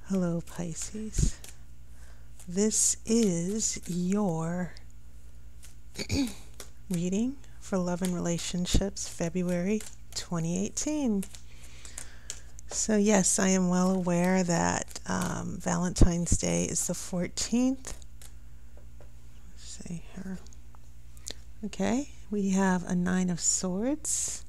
Hello, Pisces. This is your reading for love and relationships, February 2018. So yes, I am well aware that Valentine's Day is the 14th. Let's see here. Okay, we have a 9 of Swords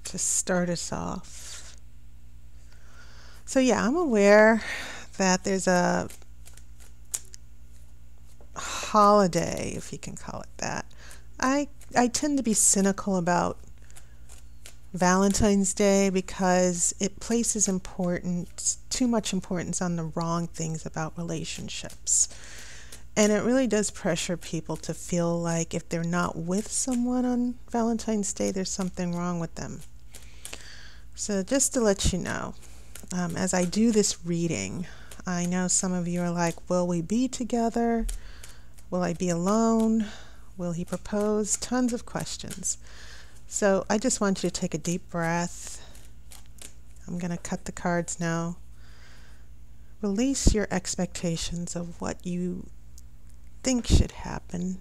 to start us off. So yeah, I'm aware that there's a holiday, if you can call it that. I tend to be cynical about Valentine's Day because it places too much importance on the wrong things about relationships. And it really does pressure people to feel like if they're not with someone on Valentine's Day, there's something wrong with them. So just to let you know, as I do this reading, I know some of you are like, will we be together? Will I be alone? Will he propose? Tons of questions. So I just want you to take a deep breath. I'm going to cut the cards now. Release your expectations of what you think should happen.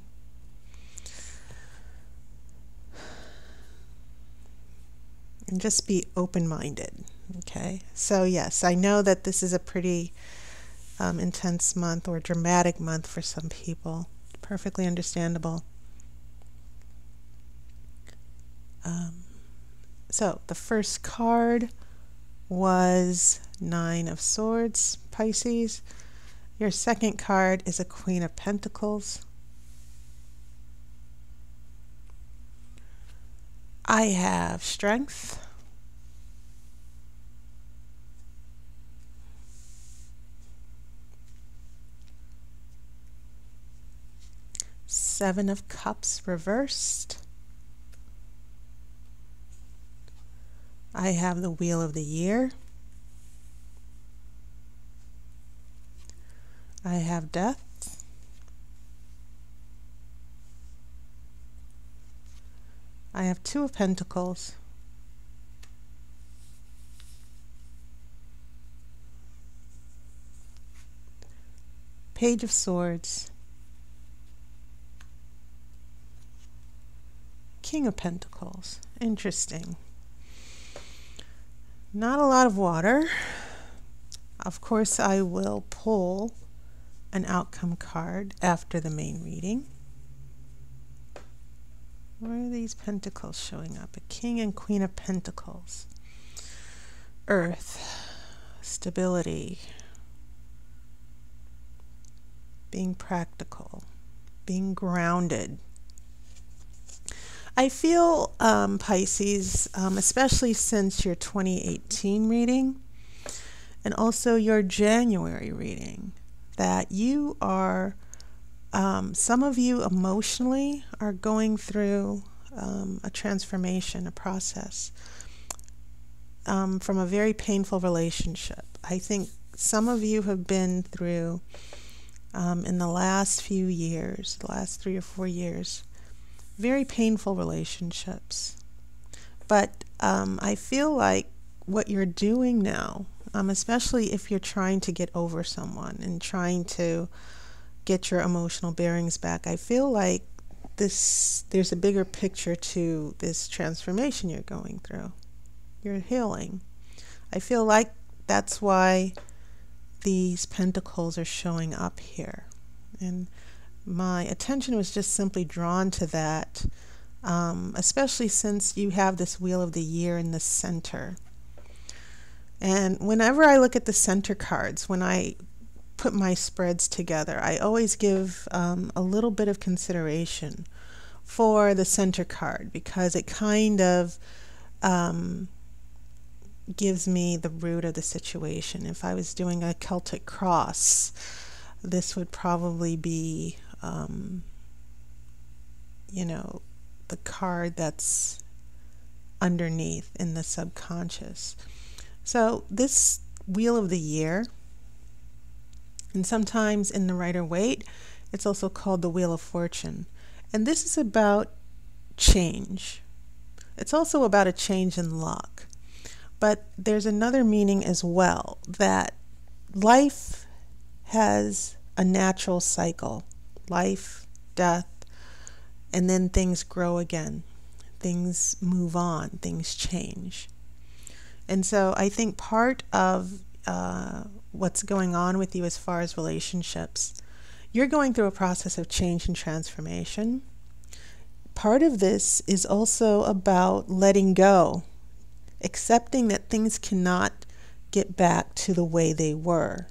And just be open-minded, okay? So yes, I know that this is a pretty intense month or dramatic month for some people. Perfectly understandable. So the first card was 9 of Swords, Pisces. Your second card is a Queen of Pentacles. I have Strength. Seven of Cups reversed. I have the Wheel of the Year. I have Death. I have 2 of Pentacles. Page of Swords. King of Pentacles. Interesting. Not a lot of water. Of course, I will pull an outcome card after the main reading. Where are these pentacles showing up? A King and Queen of Pentacles. Earth. Stability. Being practical. Being grounded. I feel, Pisces, especially since your 2018 reading and also your January reading, that you are, some of you emotionally are going through a transformation, a process from a very painful relationship. I think some of you have been through, in the last few years, the last 3 or 4 years, very painful relationships. But I feel like what you're doing now, especially if you're trying to get over someone and trying to get your emotional bearings back, I feel like there's a bigger picture to this transformation you're going through. You're healing. I feel like that's why these pentacles are showing up here. And my attention was just simply drawn to that, especially since you have this Wheel of the Year in the center. And whenever I look at the center cards, when I put my spreads together, I always give a little bit of consideration for the center card because it kind of gives me the root of the situation. If I was doing a Celtic cross, this would probably be the card that's underneath in the subconscious. So this Wheel of the Year, and sometimes in the Rider-Waite, it's also called the Wheel of Fortune. And this is about change. It's also about a change in luck. But there's another meaning as well, that life has a natural cycle. Life, death, and then things grow again. Things move on. Things change. And so I think part of what's going on with you as far as relationships, you're going through a process of change and transformation. Part of this is also about letting go, accepting that things cannot get back to the way they were.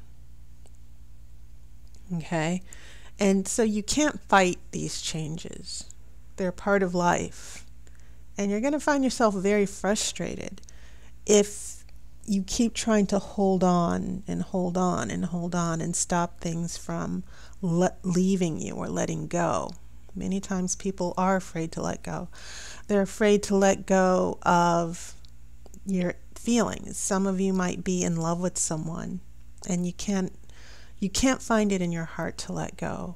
Okay? And so you can't fight these changes. They're part of life. And you're going to find yourself very frustrated if you keep trying to hold on and hold on and hold on and stop things from leaving you or letting go. Many times people are afraid to let go. They're afraid to let go of your feelings. Some of you might be in love with someone and you can't find it in your heart to let go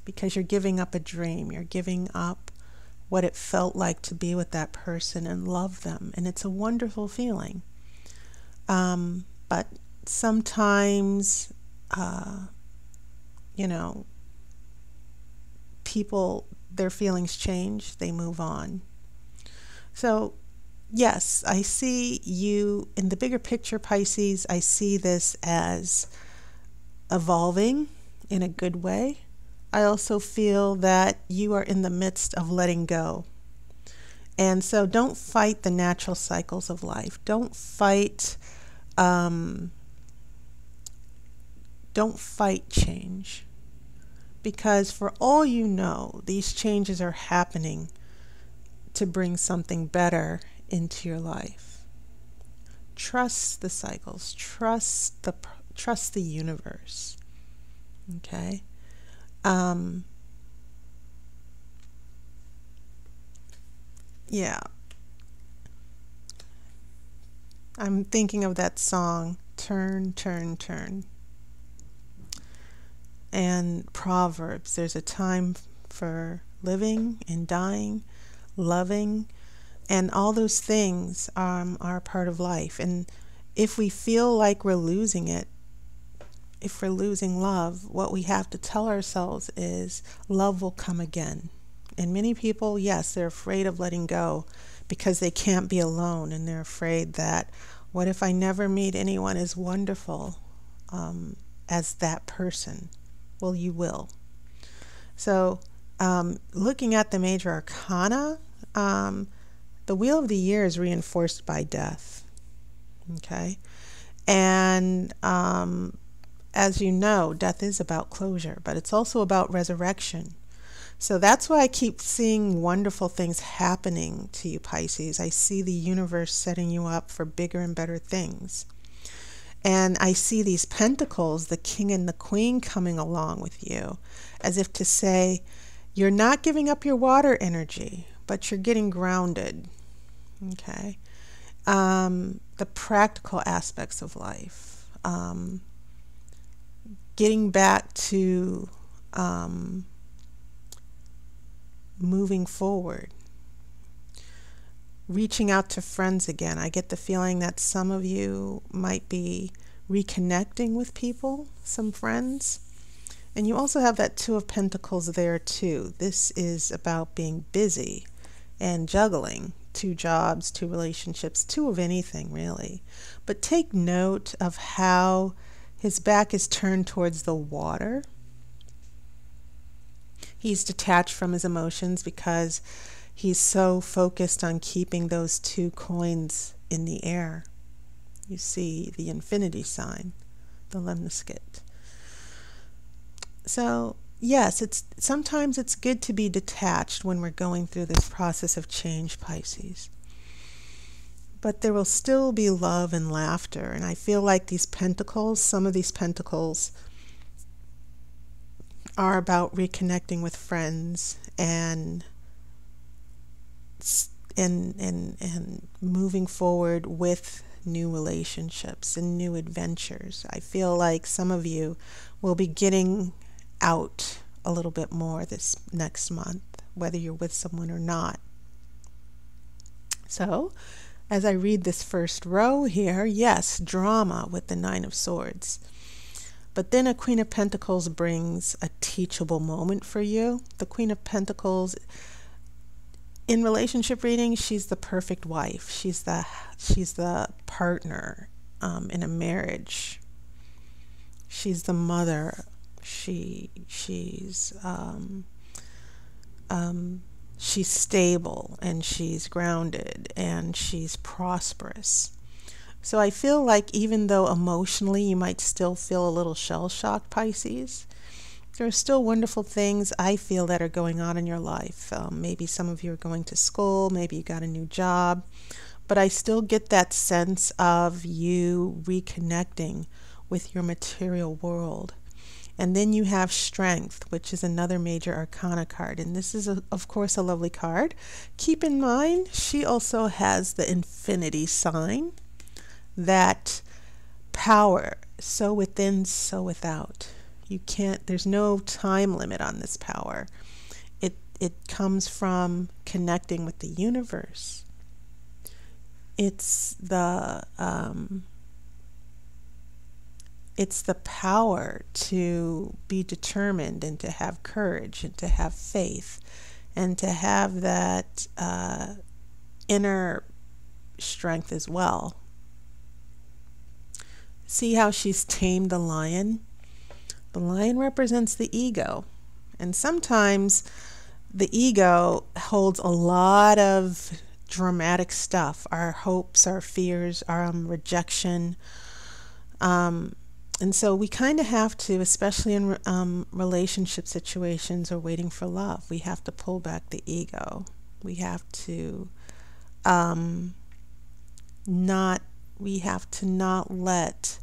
because you're giving up a dream. You're giving up what it felt like to be with that person and love them. And it's a wonderful feeling. But sometimes, people, their feelings change, they move on. So, yes, I see you in the bigger picture, Pisces. I see this as evolving in a good way. I also feel that you are in the midst of letting go. And so don't fight the natural cycles of life. Don't fight change. Because for all you know, these changes are happening to bring something better into your life. Trust the cycles. Trust the universe. Okay? Yeah. I'm thinking of that song, Turn, Turn, Turn. And Proverbs, there's a time for living and dying, loving, and all those things are part of life. And if we feel like we're losing it, if we're losing love, what we have to tell ourselves is love will come again. And many people, yes, they're afraid of letting go because they can't be alone, and they're afraid that, what if I never meet anyone as wonderful as that person? Well, you will. So looking at the major arcana, the Wheel of the Year is reinforced by death. Okay? And as you know, death is about closure, but it's also about resurrection. So that's why I keep seeing wonderful things happening to you, Pisces. I see the universe setting you up for bigger and better things. And I see these pentacles, the king and the queen, coming along with you, as if to say, you're not giving up your water energy, but you're getting grounded. Okay? The practical aspects of life. Getting back to moving forward. Reaching out to friends again. I get the feeling that some of you might be reconnecting with people, some friends. And you also have that Two of Pentacles there too. This is about being busy and juggling 2 jobs, 2 relationships, 2 of anything really. But take note of how his back is turned towards the water. He's detached from his emotions because he's so focused on keeping those 2 coins in the air. You see the infinity sign, the lemniscate. So, yes, sometimes it's good to be detached when we're going through this process of change, Pisces. But there will still be love and laughter. And I feel like these pentacles, some of these pentacles are about reconnecting with friends and moving forward with new relationships and new adventures. I feel like some of you will be getting out a little bit more this next month, whether you're with someone or not. So, as I read this first row here, yes, drama with the Nine of Swords. But then a Queen of Pentacles brings a teachable moment for you. The Queen of Pentacles, in relationship reading, she's the perfect wife. She's the partner in a marriage. She's the mother. She's stable, and she's grounded, and she's prosperous. So I feel like even though emotionally you might still feel a little shell-shocked, Pisces, there are still wonderful things I feel that are going on in your life. Maybe some of you are going to school, maybe you got a new job, but I still get that sense of you reconnecting with your material world. And then you have Strength, which is another major arcana card. And this is, of course, a lovely card. Keep in mind, she also has the infinity sign, that power, so within, so without. You can't, there's no time limit on this power. It comes from connecting with the universe. It's the power to be determined, and to have courage, and to have faith, and to have that inner strength as well. See how she's tamed the lion? The lion represents the ego. And sometimes the ego holds a lot of dramatic stuff. Our hopes, our fears, our rejection. And so we kind of have to, especially in relationship situations or waiting for love, we have to pull back the ego. We have to not let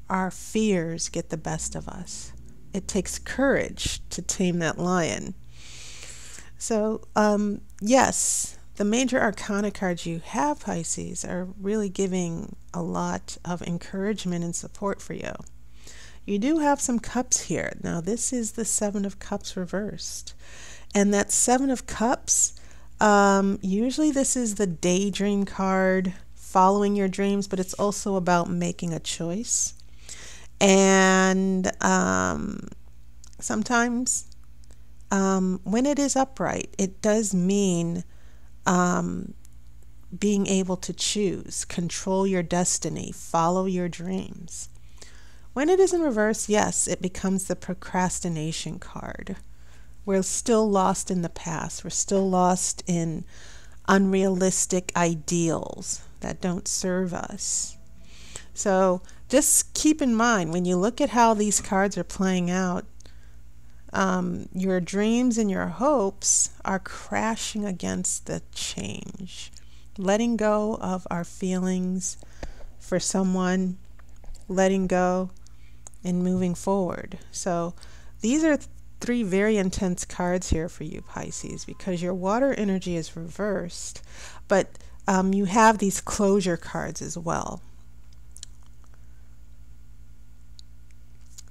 our fears get the best of us. It takes courage to tame that lion. So, yes, the major arcana cards you have, Pisces, are really giving a lot of encouragement and support for you. You do have some cups here. Now, this is the Seven of Cups reversed. And that Seven of Cups, usually this is the daydream card, following your dreams, but it's also about making a choice. And sometimes when it is upright, it does mean being able to choose, control your destiny, follow your dreams. When it is in reverse, yes, it becomes the procrastination card. We're still lost in the past. We're still lost in unrealistic ideals that don't serve us. So just keep in mind, when you look at how these cards are playing out, your dreams and your hopes are crashing against the change. Letting go of our feelings for someone, letting go and moving forward. So these are three very intense cards here for you, Pisces, because your water energy is reversed, but you have these closure cards as well.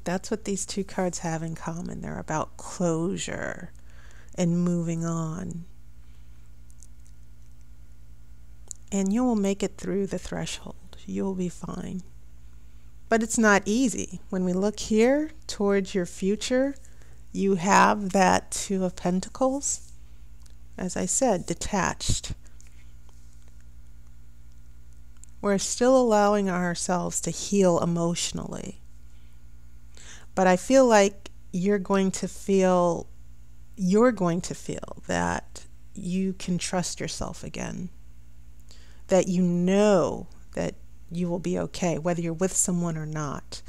That's what these two cards have in common. They're about closure and moving on. And you will make it through the threshold. You'll be fine. But it's not easy. When we look here towards your future, you have that Two of Pentacles. As I said, detached. We're still allowing ourselves to heal emotionally. But I feel like you're going to feel that you can trust yourself again. That you know that you will be okay, whether you're with someone or not.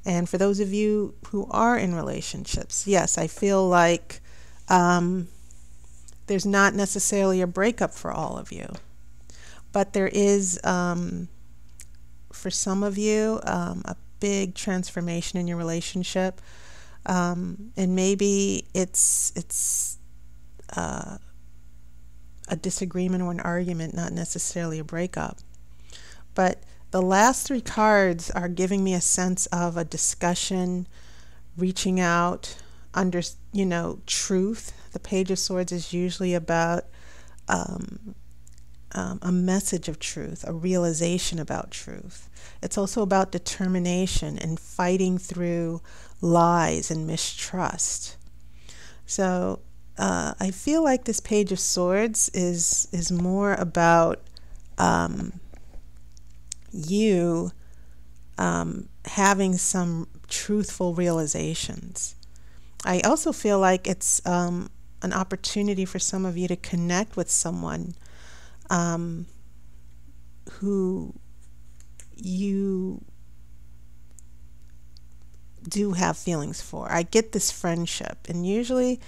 And for those of you who are in relationships, yes, I feel like there's not necessarily a breakup for all of you. But there is, for some of you, a big transformation in your relationship. And maybe it's a disagreement or an argument, not necessarily a breakup. But the last three cards are giving me a sense of a discussion, reaching out, truth. The Page of Swords is usually about a message of truth, a realization about truth. It's also about determination and fighting through lies and mistrust. So I feel like this Page of Swords is more about you having some truthful realizations. I also feel like it's an opportunity for some of you to connect with someone who you do have feelings for. I get this friendship, and usually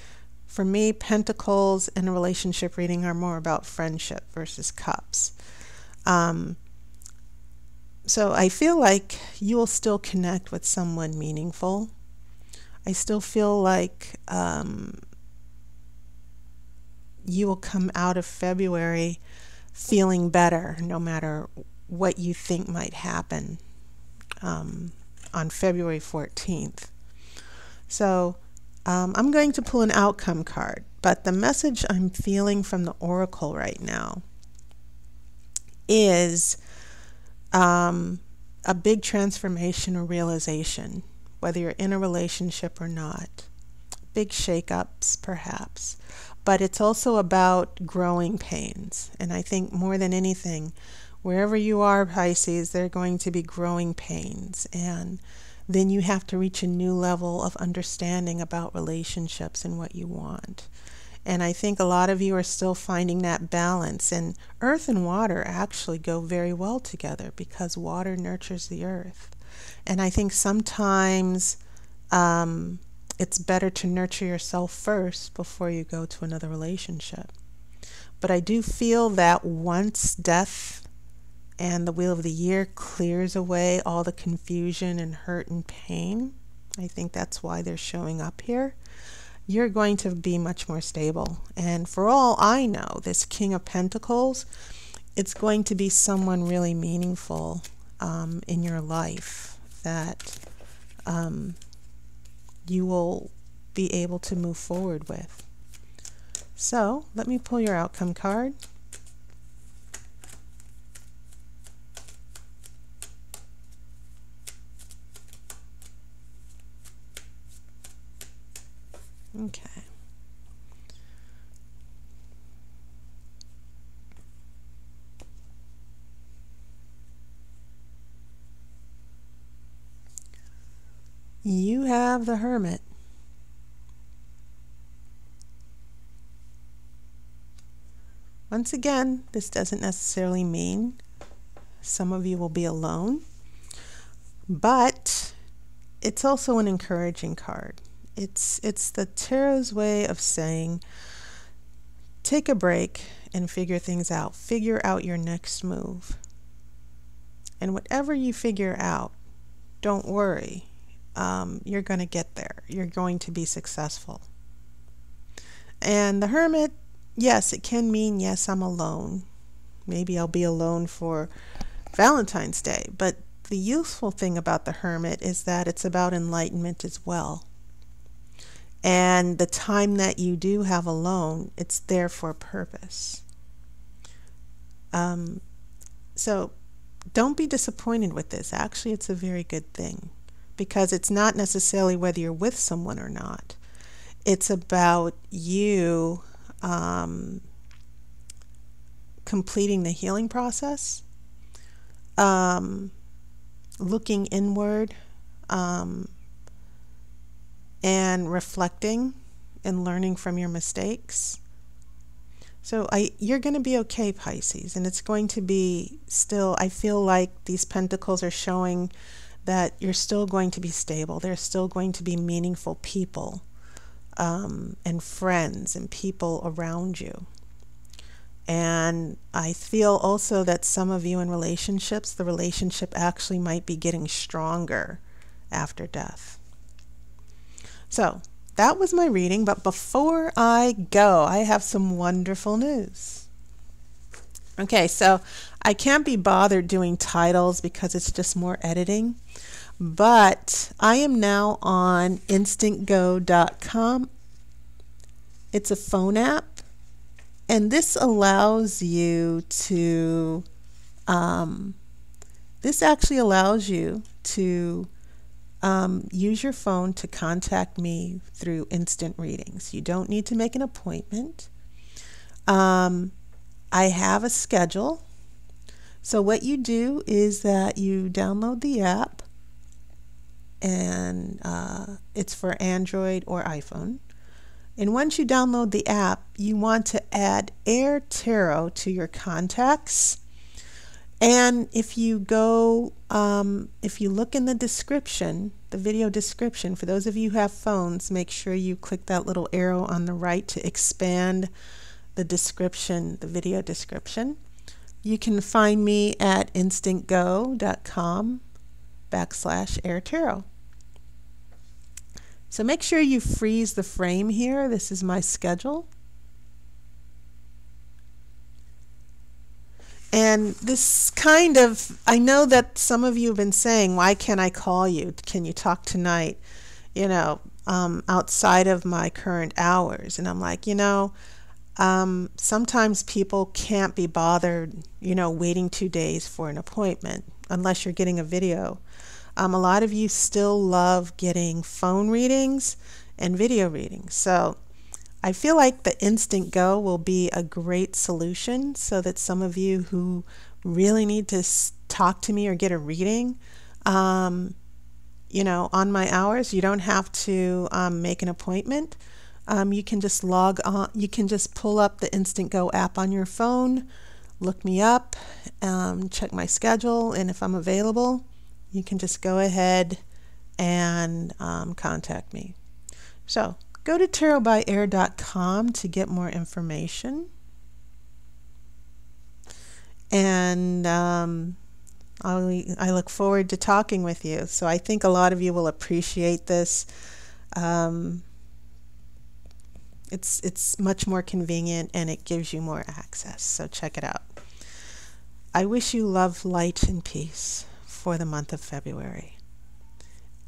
for me, pentacles in a relationship reading are more about friendship versus cups. So I feel like you will still connect with someone meaningful. I still feel like you will come out of February feeling better, no matter what you think might happen on February 14th. So I'm going to pull an outcome card, but the message I'm feeling from the Oracle right now is a big transformation or realization, whether you're in a relationship or not. Big shakeups, perhaps. But it's also about growing pains. And I think more than anything, wherever you are, Pisces, there are going to be growing pains. And then you have to reach a new level of understanding about relationships and what you want. And I think a lot of you are still finding that balance. And earth and water actually go very well together because water nurtures the earth. And I think sometimes it's better to nurture yourself first before you go to another relationship. But I do feel that once death and the Wheel of the Year clears away all the confusion and hurt and pain, I think that's why they're showing up here, you're going to be much more stable. And for all I know, this King of Pentacles, it's going to be someone really meaningful in your life that you will be able to move forward with. So let me pull your outcome card. Okay. You have the Hermit. Once again, this doesn't necessarily mean some of you will be alone, but it's also an encouraging card. It's the Tarot's way of saying, take a break and figure things out. Figure out your next move. And whatever you figure out, don't worry. You're going to get there. You're going to be successful. And the Hermit, yes, it can mean, yes, I'm alone. Maybe I'll be alone for Valentine's Day. But the useful thing about the Hermit is that it's about enlightenment as well. And the time that you do have alone, it's there for a purpose. So don't be disappointed with this. Actually, it's a very good thing, because it's not necessarily whether you're with someone or not. It's about you completing the healing process, looking inward, and reflecting and learning from your mistakes. So you're going to be okay, Pisces, and it's going to be still, I feel like these pentacles are showing that you're still going to be stable. There's still going to be meaningful people and friends and people around you. And I feel also that some of you in relationships, the relationship actually might be getting stronger after death. So that was my reading, but before I go, I have some wonderful news. Okay, so I can't be bothered doing titles because it's just more editing, but I am now on instantgo.com. It's a phone app, And this allows you to, this actually allows you to use your phone to contact me through instant readings. You don't need to make an appointment. I have a schedule. So what you do is that you download the app, and it's for Android or iPhone. And once you download the app, you want to add Aire Tarot to your contacts. And if you go, if you look in the description, the video description, for those of you who have phones, make sure you click that little arrow on the right to expand the description, the video description. You can find me at instantgo.com/Aire Tarot. So make sure you freeze the frame here. This is my schedule. And this kind of, I know that some of you have been saying, why can't I call you? Can you talk tonight? You know, outside of my current hours. And I'm like, you know, sometimes people can't be bothered, you know, waiting 2 days for an appointment unless you're getting a video. A lot of you still love getting phone readings and video readings. So I feel like the Instant Go will be a great solution so that some of you who really need to talk to me or get a reading, you know, on my hours, you don't have to make an appointment. You can just log on, you can just pull up the Instant Go app on your phone, look me up, check my schedule, and if I'm available, you can just go ahead and contact me. So go to tarotbyaire.com to get more information. And I look forward to talking with you. So I think a lot of you will appreciate this. It's much more convenient and it gives you more access. So check it out. I wish you love, light, and peace for the month of February.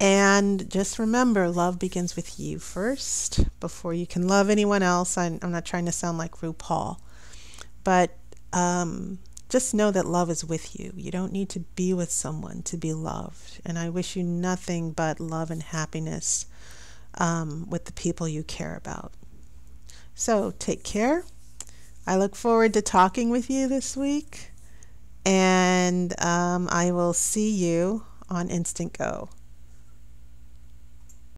And just remember, love begins with you first before you can love anyone else. I'm not trying to sound like RuPaul, but just know that love is with you. You don't need to be with someone to be loved. And I wish you nothing but love and happiness with the people you care about. So take care. I look forward to talking with you this week. And I will see you on Instant Go.